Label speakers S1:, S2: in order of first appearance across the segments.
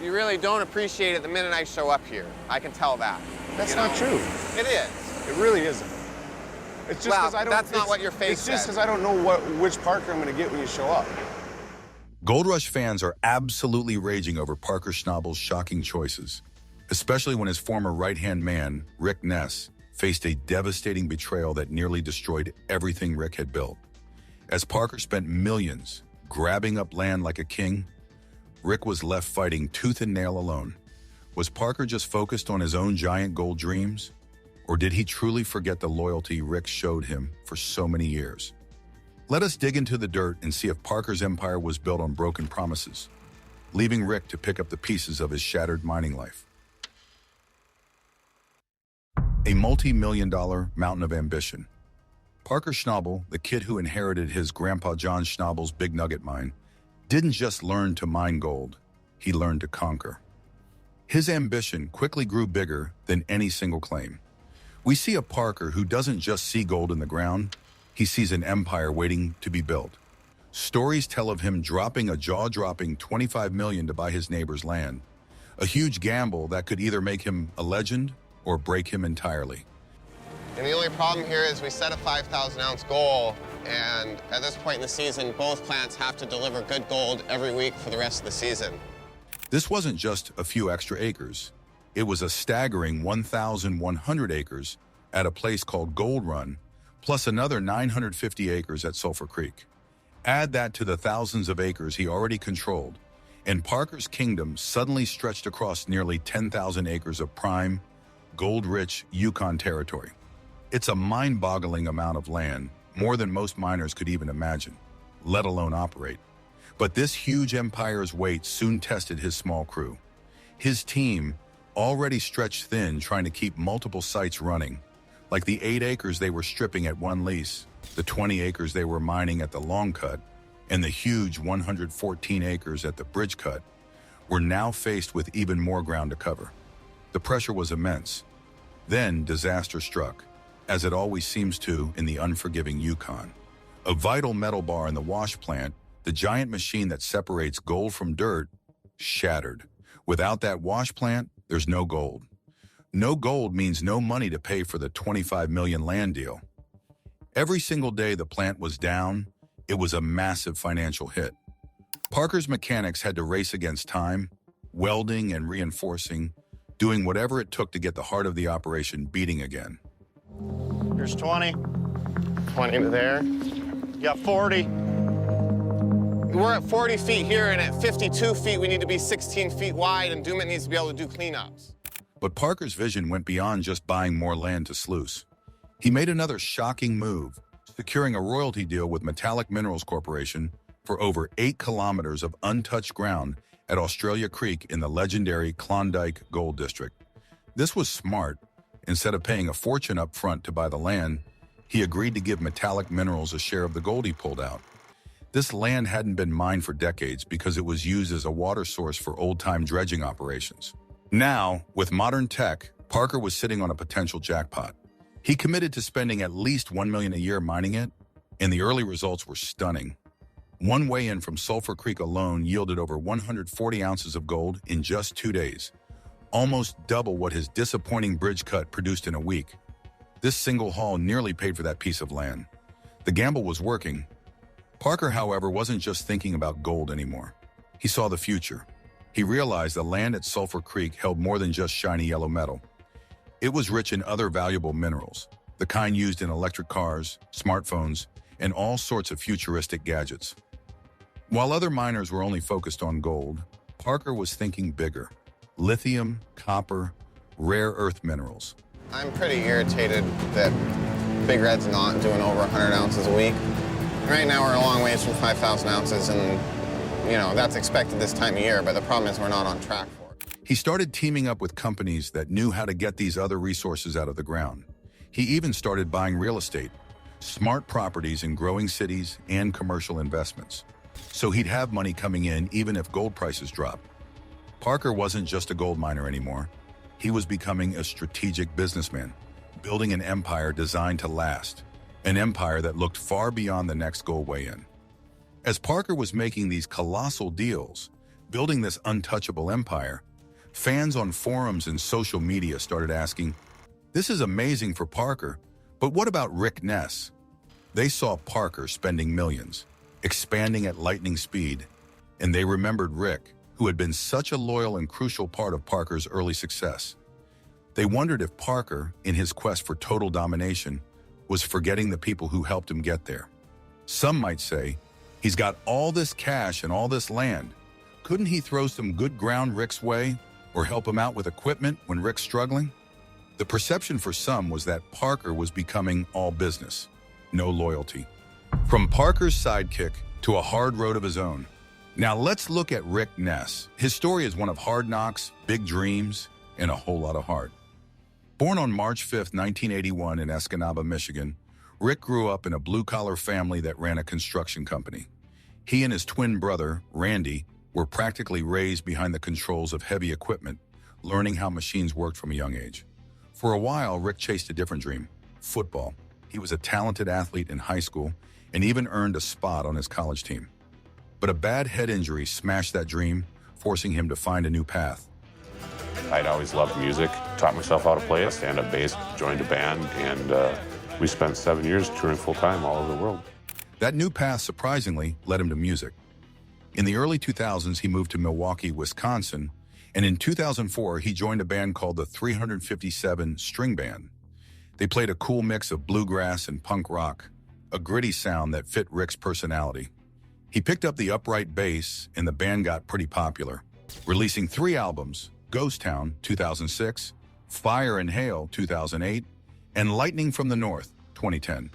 S1: You really don't appreciate it the minute I show up here. I can tell that.
S2: That's not true.
S1: It is.
S2: It really isn't. It's just because I don't.
S1: That's not what your face
S2: It's just
S1: says.
S2: because I don't know which Parker I'm going to get when you show up.
S3: Gold Rush fans are absolutely raging over Parker Schnabel's shocking choices, especially when his former right-hand man, Rick Ness, faced a devastating betrayal that nearly destroyed everything Rick had built. As Parker spent millions grabbing up land like a king, Rick was left fighting tooth and nail alone. Was Parker just focused on his own giant gold dreams? Or did he truly forget the loyalty Rick showed him for so many years? Let us dig into the dirt and see if Parker's empire was built on broken promises, leaving Rick to pick up the pieces of his shattered mining life. A multi-million-dollar mountain of ambition. Parker Schnabel, the kid who inherited his grandpa John Schnabel's big nugget mine, didn't just learn to mine gold, he learned to conquer. His ambition quickly grew bigger than any single claim. We see a Parker who doesn't just see gold in the ground, he sees an empire waiting to be built. Stories tell of him dropping a jaw-dropping $25 million to buy his neighbor's land, a huge gamble that could either make him a legend or break him entirely.
S1: And the only problem here is we set a 5,000-ounce goal, and at this point in the season, both plants have to deliver good gold every week for the rest of the season.
S3: This wasn't just a few extra acres. It was a staggering 1,100 acres at a place called Gold Run, plus another 950 acres at Sulphur Creek. Add that to the thousands of acres he already controlled, and Parker's kingdom suddenly stretched across nearly 10,000 acres of prime, gold-rich Yukon territory. It's a mind-boggling amount of land, more than most miners could even imagine, let alone operate. But this huge empire's weight soon tested his small crew. His team, already stretched thin trying to keep multiple sites running, like the 8 acres they were stripping at one lease, the 20 acres they were mining at the long cut, and the huge 114 acres at the bridge cut, were now faced with even more ground to cover. The pressure was immense. Then disaster struck, as it always seems to in the unforgiving Yukon. A vital metal bar in the wash plant, the giant machine that separates gold from dirt, shattered. Without that wash plant, there's no gold. No gold means no money to pay for the $25 million land deal. Every single day the plant was down, it was a massive financial hit. Parker's mechanics had to race against time, welding and reinforcing, doing whatever it took to get the heart of the operation beating again.
S4: Here's 20.
S1: 20 to there.
S4: You got 40.
S1: We're at 40 feet here, and at 52 feet, we need to be 16 feet wide, and Doomit needs to be able to do cleanups.
S3: But Parker's vision went beyond just buying more land to sluice. He made another shocking move, securing a royalty deal with Metallic Minerals Corporation for over 8 kilometers of untouched ground at Australia Creek in the legendary Klondike Gold District. This was smart. Instead of paying a fortune up front to buy the land, he agreed to give Metallic Minerals a share of the gold he pulled out. This land hadn't been mined for decades because it was used as a water source for old-time dredging operations. Now, with modern tech, Parker was sitting on a potential jackpot. He committed to spending at least $1 million a year mining it, and the early results were stunning. One weigh-in from Sulphur Creek alone yielded over 140 ounces of gold in just 2 days, almost double what his disappointing bridge cut produced in a week. This single haul nearly paid for that piece of land. The gamble was working. Parker, however, wasn't just thinking about gold anymore. He saw the future. He realized the land at Sulphur Creek held more than just shiny yellow metal. It was rich in other valuable minerals, the kind used in electric cars, smartphones, and all sorts of futuristic gadgets. While other miners were only focused on gold, Parker was thinking bigger. Lithium, copper, rare earth minerals.
S1: I'm pretty irritated that Big Red's not doing over 100 ounces a week. Right now we're a long ways from 5,000 ounces, and that's expected this time of year, but the problem is we're not on track for it.
S3: He started teaming up with companies that knew how to get these other resources out of the ground. He even started buying real estate, smart properties in growing cities and commercial investments. So he'd have money coming in even if gold prices dropped. Parker wasn't just a gold miner anymore. He was becoming a strategic businessman, building an empire designed to last, an empire that looked far beyond the next gold weigh-in. As Parker was making these colossal deals, building this untouchable empire, fans on forums and social media started asking, "This is amazing for Parker, but what about Rick Ness?" They saw Parker spending millions, expanding at lightning speed, and they remembered Rick, who had been such a loyal and crucial part of Parker's early success. They wondered if Parker, in his quest for total domination, was forgetting the people who helped him get there. Some might say, he's got all this cash and all this land. Couldn't he throw some good ground Rick's way or help him out with equipment when Rick's struggling? The perception for some was that Parker was becoming all business, no loyalty. From Parker's sidekick to a hard road of his own. Now let's look at Rick Ness. His story is one of hard knocks, big dreams, and a whole lot of heart. Born on March 5, 1981 in Escanaba, Michigan, Rick grew up in a blue-collar family that ran a construction company. He and his twin brother, Randy, were practically raised behind the controls of heavy equipment, learning how machines worked from a young age. For a while, Rick chased a different dream, football. He was a talented athlete in high school and even earned a spot on his college team. But a bad head injury smashed that dream, forcing him to find a new path.
S5: I'd always loved music, taught myself how to play a stand-up bass, joined a band, and we spent 7 years touring full-time all over the world.
S3: That new path, surprisingly, led him to music. In the early 2000s, he moved to Milwaukee, Wisconsin, and in 2004, he joined a band called the 357 String Band. They played a cool mix of bluegrass and punk rock, a gritty sound that fit Rick's personality. He picked up the upright bass, and the band got pretty popular, releasing 3 albums, Ghost Town, 2006, Fire and Hail, 2008, and Lightning from the North, 2010.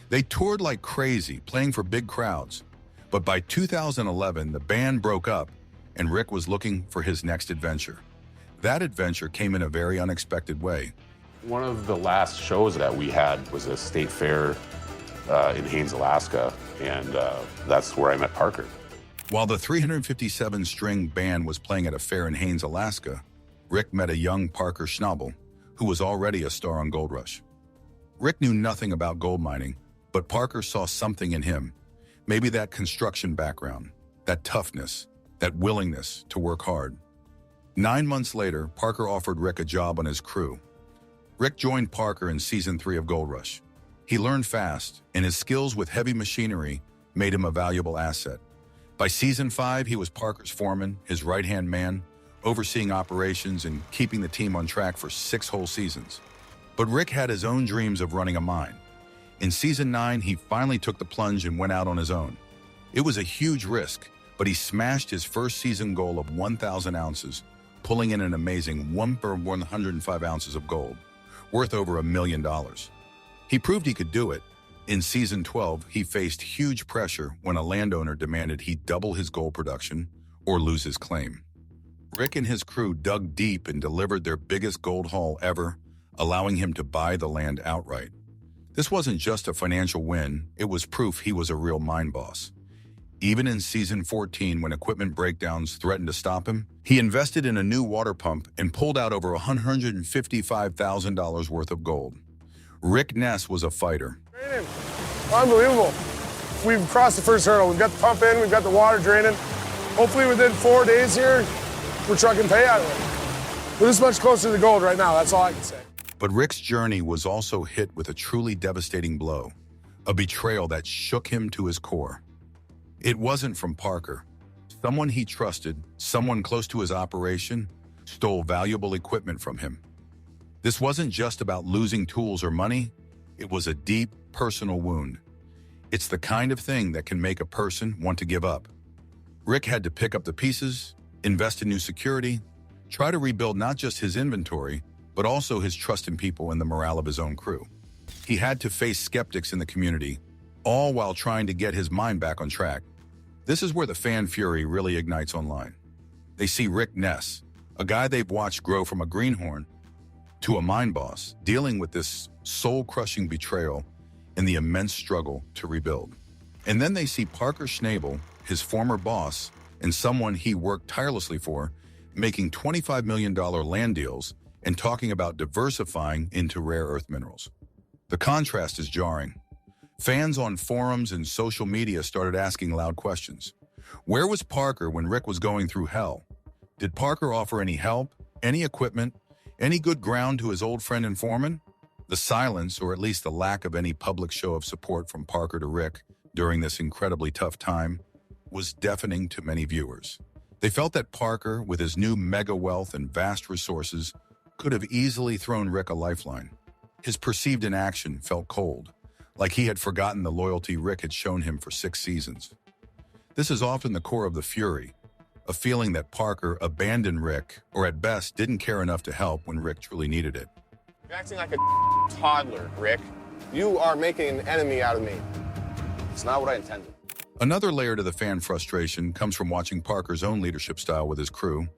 S3: They toured like crazy, playing for big crowds. But by 2011, the band broke up, and Rick was looking for his next adventure. That adventure came in a very unexpected way.
S5: One of the last shows that we had was a state fair in Haines, Alaska, and that's where I met Parker.
S3: While the 357 string band was playing at a fair in Haines, Alaska, Rick met a young Parker Schnabel, who was already a star on Gold Rush. Rick knew nothing about gold mining, but Parker saw something in him. Maybe that construction background, that toughness, that willingness to work hard. 9 months later, Parker offered Rick a job on his crew. Rick joined Parker in Season 3 of Gold Rush. He learned fast, and his skills with heavy machinery made him a valuable asset. By Season 5, he was Parker's foreman, his right-hand man, overseeing operations and keeping the team on track for 6 whole seasons. But Rick had his own dreams of running a mine. In Season 9, he finally took the plunge and went out on his own. It was a huge risk, but he smashed his first season goal of 1,000 ounces, pulling in an amazing 105 ounces of gold, worth over $1 million. He proved he could do it. In Season 12, he faced huge pressure when a landowner demanded he double his gold production or lose his claim. Rick and his crew dug deep and delivered their biggest gold haul ever, allowing him to buy the land outright. This wasn't just a financial win, it was proof he was a real mine boss. Even in Season 14, when equipment breakdowns threatened to stop him, he invested in a new water pump and pulled out over $155,000 worth of gold. Rick Ness was a fighter.
S2: Unbelievable. We've crossed the first hurdle. We've got the pump in, we've got the water draining. Hopefully within 4 days here, we're trucking pay out of it. We're this much closer to the gold right now, that's all I can say.
S3: But Rick's journey was also hit with a truly devastating blow, a betrayal that shook him to his core. It wasn't from Parker. Someone he trusted, someone close to his operation, stole valuable equipment from him. This wasn't just about losing tools or money, it was a deep, personal wound. It's the kind of thing that can make a person want to give up. Rick had to pick up the pieces, invest in new security, try to rebuild not just his inventory, but also his trust in people and the morale of his own crew. He had to face skeptics in the community, all while trying to get his mine back on track. This is where the fan fury really ignites online. They see Rick Ness, a guy they've watched grow from a greenhorn to a mine boss, dealing with this soul-crushing betrayal and the immense struggle to rebuild. And then they see Parker Schnabel, his former boss, and someone he worked tirelessly for, making $25 million land deals and talking about diversifying into rare earth minerals. The contrast is jarring. Fans on forums and social media started asking loud questions. Where was Parker when Rick was going through hell? Did Parker offer any help, any equipment, any good ground to his old friend and foreman? The silence, or at least the lack of any public show of support from Parker to Rick during this incredibly tough time, was deafening to many viewers. They felt that Parker, with his new mega wealth and vast resources, could have easily thrown Rick a lifeline. His perceived inaction felt cold, like he had forgotten the loyalty Rick had shown him for 6 seasons. This is often the core of the fury, a feeling that Parker abandoned Rick, or at best didn't care enough to help when Rick truly needed it.
S1: You're acting like a toddler, Rick. You are making an enemy out of me. It's not what I intended.
S3: Another layer to the fan frustration comes from watching Parker's own leadership style with his crew.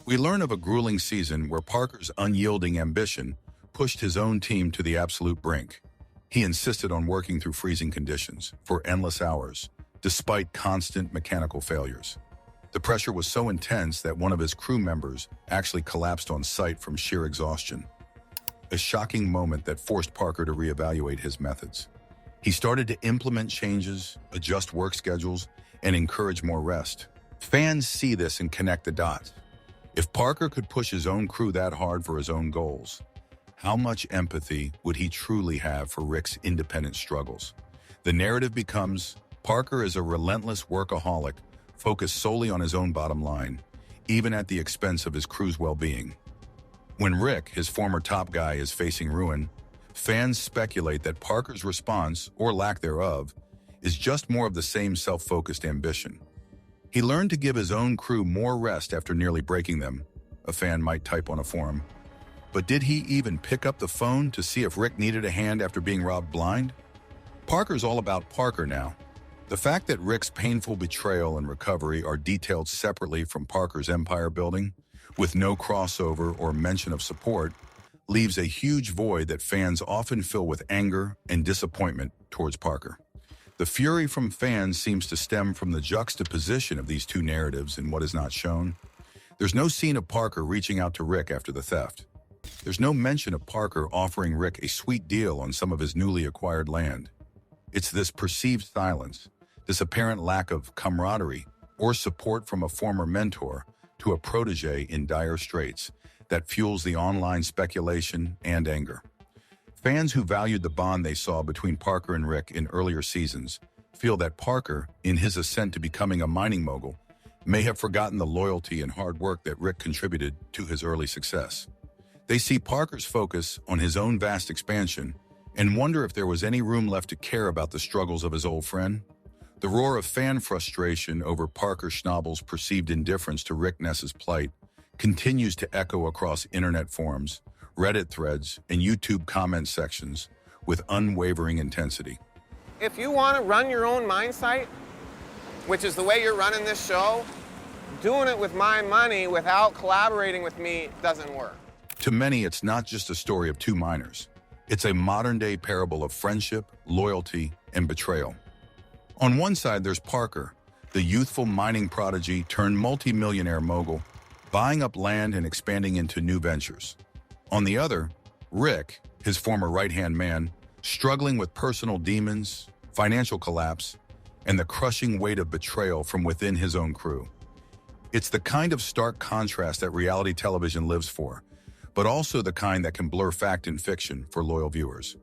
S3: We learn of a grueling season where Parker's unyielding ambition pushed his own team to the absolute brink. He insisted on working through freezing conditions for endless hours, despite constant mechanical failures. The pressure was so intense that one of his crew members actually collapsed on site from sheer exhaustion. A shocking moment that forced Parker to reevaluate his methods. He started to implement changes, adjust work schedules, and encourage more rest. Fans see this and connect the dots. If Parker could push his own crew that hard for his own goals, how much empathy would he truly have for Rick's independent struggles? The narrative becomes Parker is a relentless workaholic focused solely on his own bottom line, even at the expense of his crew's well-being. When Rick, his former top guy, is facing ruin, fans speculate that Parker's response, or lack thereof, is just more of the same self-focused ambition. He learned to give his own crew more rest after nearly breaking them, a fan might type on a forum. But did he even pick up the phone to see if Rick needed a hand after being robbed blind? Parker's all about Parker now. The fact that Rick's painful betrayal and recovery are detailed separately from Parker's empire building, with no crossover or mention of support, leaves a huge void that fans often fill with anger and disappointment towards Parker. The fury from fans seems to stem from the juxtaposition of these two narratives in what is not shown. There's no scene of Parker reaching out to Rick after the theft. There's no mention of Parker offering Rick a sweet deal on some of his newly acquired land. It's this perceived silence, this apparent lack of camaraderie or support from a former mentor to a protege in dire straits, that fuels the online speculation and anger. Fans who valued the bond they saw between Parker and Rick in earlier seasons feel that Parker, in his ascent to becoming a mining mogul, may have forgotten the loyalty and hard work that Rick contributed to his early success. They see Parker's focus on his own vast expansion and wonder if there was any room left to care about the struggles of his old friend. The roar of fan frustration over Parker Schnabel's perceived indifference to Rick Ness's plight continues to echo across internet forums, Reddit threads, and YouTube comment sections with unwavering intensity.
S1: If you want to run your own mine site, which is the way you're running this show, doing it with my money without collaborating with me doesn't work.
S3: To many, it's not just a story of two miners. It's a modern-day parable of friendship, loyalty, and betrayal. On one side, there's Parker, the youthful mining prodigy turned multi-millionaire mogul, buying up land and expanding into new ventures. On the other, Rick, his former right-hand man, struggling with personal demons, financial collapse, and the crushing weight of betrayal from within his own crew. It's the kind of stark contrast that reality television lives for, but also the kind that can blur fact and fiction for loyal viewers.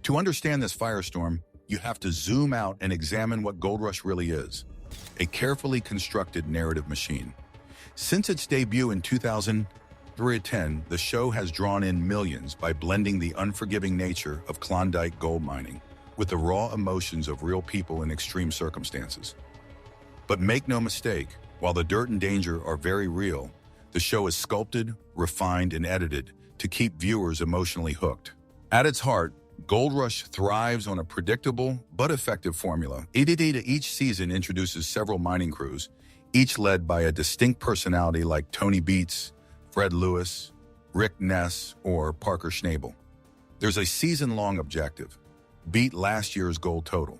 S3: To understand this firestorm, you have to zoom out and examine what Gold Rush really is, a carefully constructed narrative machine. Since its debut in 2010, the show has drawn in millions by blending the unforgiving nature of Klondike gold mining with the raw emotions of real people in extreme circumstances. But make no mistake, while the dirt and danger are very real, the show is sculpted, refined, and edited to keep viewers emotionally hooked. At its heart, Gold Rush thrives on a predictable but effective formula. Each season introduces several mining crews, each led by a distinct personality like Tony Beats, Fred Lewis, Rick Ness, or Parker Schnabel. There's a season-long objective: beat last year's gold total.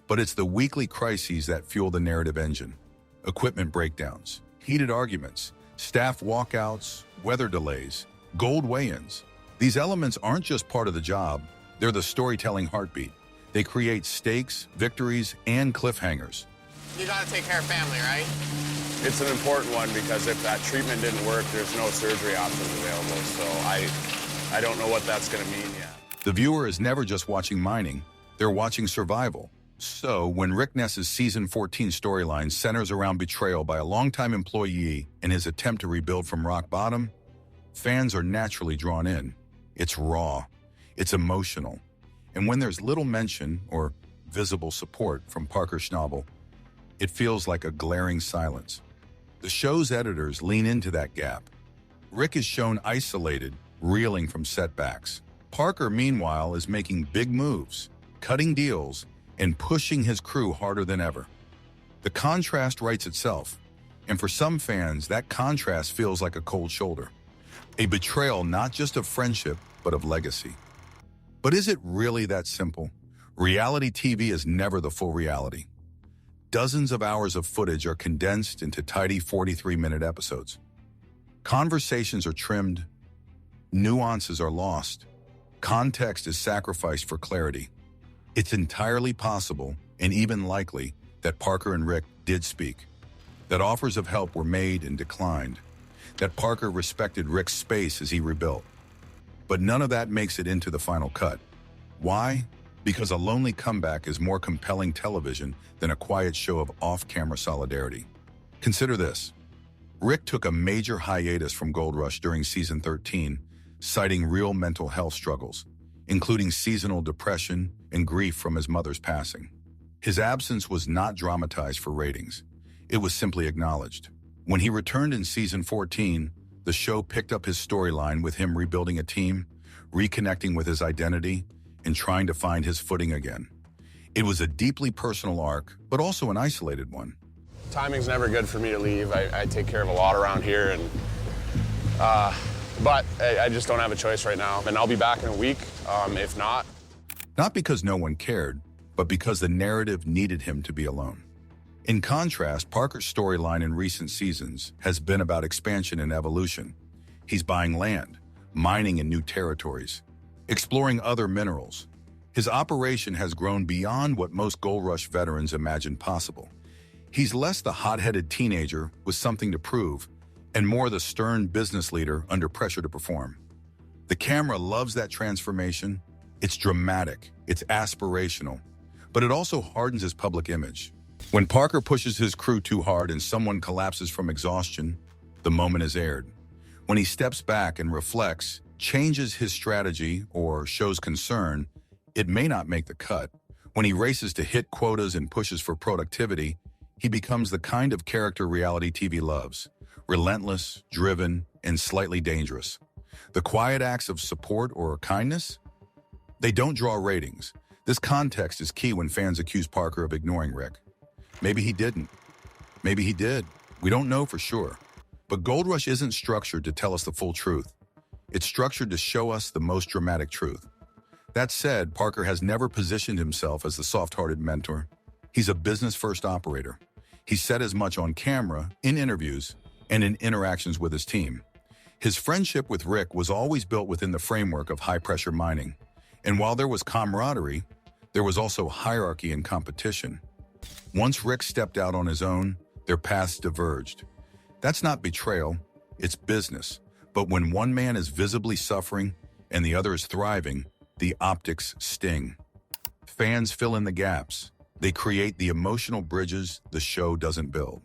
S3: But it's the weekly crises that fuel the narrative engine. Equipment breakdowns, heated arguments, staff walkouts, weather delays, gold weigh-ins. These elements aren't just part of the job, they're the storytelling heartbeat. They create stakes, victories, and cliffhangers.
S1: you got to take care of family, right?
S6: It's an important one because if that treatment didn't work, there's no surgery options available. So I don't know what that's going to mean yet.
S3: The viewer is never just watching mining, they're watching survival. So when Rick Ness's season 14 storyline centers around betrayal by a longtime employee and his attempt to rebuild from rock bottom, fans are naturally drawn in. It's raw, it's emotional. And when there's little mention or visible support from Parker Schnabel, it feels like a glaring silence. The show's editors lean into that gap. Rick is shown isolated, reeling from setbacks. Parker, meanwhile, is making big moves, cutting deals, and pushing his crew harder than ever. The contrast writes itself, and for some fans, that contrast feels like a cold shoulder. A betrayal not just of friendship, but of legacy. But is it really that simple? Reality TV is never the full reality. Dozens of hours of footage are condensed into tidy 43-minute episodes. Conversations are trimmed, nuances are lost, context is sacrificed for clarity. It's entirely possible, and even likely, that Parker and Rick did speak, that offers of help were made and declined, that Parker respected Rick's space as he rebuilt. But none of that makes it into the final cut. Why? Because a lonely comeback is more compelling television than a quiet show of off-camera solidarity. Consider this. Rick took a major hiatus from Gold Rush during season 13, citing real mental health struggles, including seasonal depression and grief from his mother's passing. His absence was not dramatized for ratings. It was simply acknowledged. When he returned in season 14, the show picked up his storyline with him rebuilding a team, reconnecting with his identity, and trying to find his footing again. It was a deeply personal arc, but also an isolated one.
S6: Timing's never good for me to leave. I take care of a lot around here, and but I just don't have a choice right now. And I'll be back in a week, if not.
S3: Not because no one cared, but because the narrative needed him to be alone. In contrast, Parker's storyline in recent seasons has been about expansion and evolution. He's buying land, mining in new territories, exploring other minerals. His operation has grown beyond what most Gold Rush veterans imagined possible. He's less the hot-headed teenager with something to prove, and more the stern business leader under pressure to perform. The camera loves that transformation. It's dramatic, it's aspirational, but it also hardens his public image. When Parker pushes his crew too hard and someone collapses from exhaustion, the moment is aired. When he steps back and reflects, changes his strategy, or shows concern, it may not make the cut. When he races to hit quotas and pushes for productivity, he becomes the kind of character reality TV loves, relentless, driven, and slightly dangerous. The quiet acts of support or kindness? They don't draw ratings. This context is key when fans accuse Parker of ignoring Rick. Maybe he didn't. Maybe he did. We don't know for sure. But Gold Rush isn't structured to tell us the full truth. It's structured to show us the most dramatic truth. That said, Parker has never positioned himself as the soft-hearted mentor. He's a business-first operator. He said as much on camera, in interviews, and in interactions with his team. His friendship with Rick was always built within the framework of high-pressure mining. And while there was camaraderie, there was also hierarchy and competition. Once Rick stepped out on his own, their paths diverged. That's not betrayal, it's business. But when one man is visibly suffering and the other is thriving, the optics sting. Fans fill in the gaps. They create the emotional bridges the show doesn't build.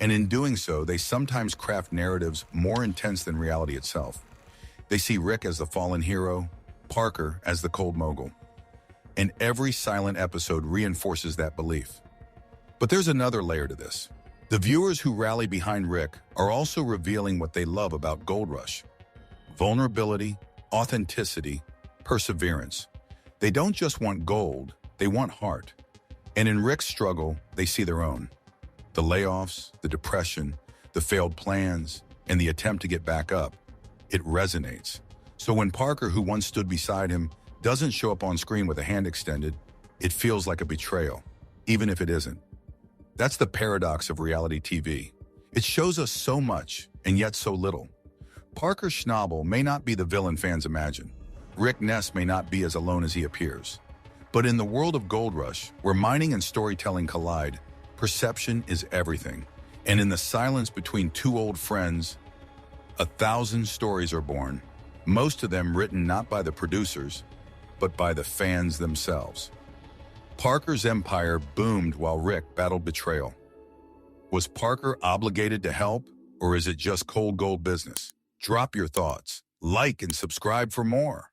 S3: And in doing so, they sometimes craft narratives more intense than reality itself. They see Rick as the fallen hero, Parker as the cold mogul. And every silent episode reinforces that belief. But there's another layer to this. The viewers who rally behind Rick are also revealing what they love about Gold Rush. Vulnerability, authenticity, perseverance. They don't just want gold, they want heart. And in Rick's struggle, they see their own. The layoffs, the depression, the failed plans, and the attempt to get back up. It resonates. So when Parker, who once stood beside him, doesn't show up on screen with a hand extended, it feels like a betrayal, even if it isn't. That's the paradox of reality TV. It shows us so much, and yet so little. Parker Schnabel may not be the villain fans imagine. Rick Ness may not be as alone as he appears. But in the world of Gold Rush, where mining and storytelling collide, Perception is everything, and in the silence between two old friends, 1,000 stories are born, most of them written not by the producers, but by the fans themselves. Parker's empire boomed while Rick battled betrayal. Was Parker obligated to help, or is it just cold gold business? Drop your thoughts, like and subscribe for more.